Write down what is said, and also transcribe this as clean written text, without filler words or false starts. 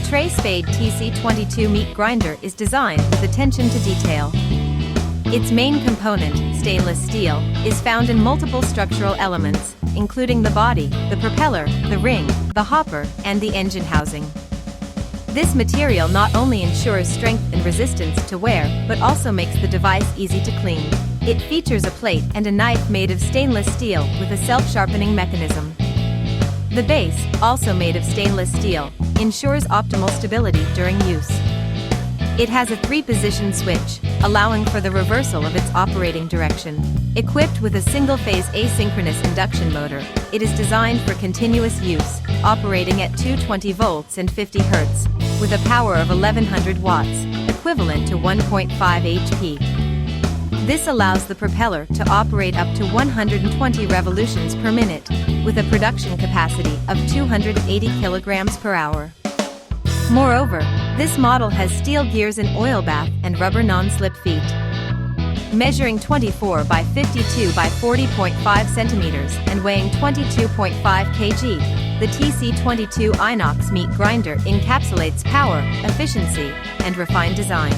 Tre Spade TC-22 meat grinder is designed with attention to detail. Its main component, stainless steel, is found in multiple structural elements, including the body, the propeller, the ring, the hopper, and the engine housing. This material not only ensures strength and resistance to wear, but also makes the device easy to clean. It features a plate and a knife made of stainless steel with a self-sharpening mechanism. The base, also made of stainless steel, ensures optimal stability during use. It has a 3-position switch, allowing for the reversal of its operating direction. Equipped with a single-phase asynchronous induction motor, it is designed for continuous use, operating at 220 volts and 50 Hz, with a power of 1100 watts, equivalent to 1.5 HP. This allows the propeller to operate up to 120 revolutions per minute, with a production capacity of 280 kilograms per hour. Moreover, this model has steel gears in oil bath and rubber non-slip feet. Measuring 24 by 52 by 40.5 centimeters and weighing 22.5 kg, the TC-22 Inox meat grinder encapsulates power, efficiency, and refined design.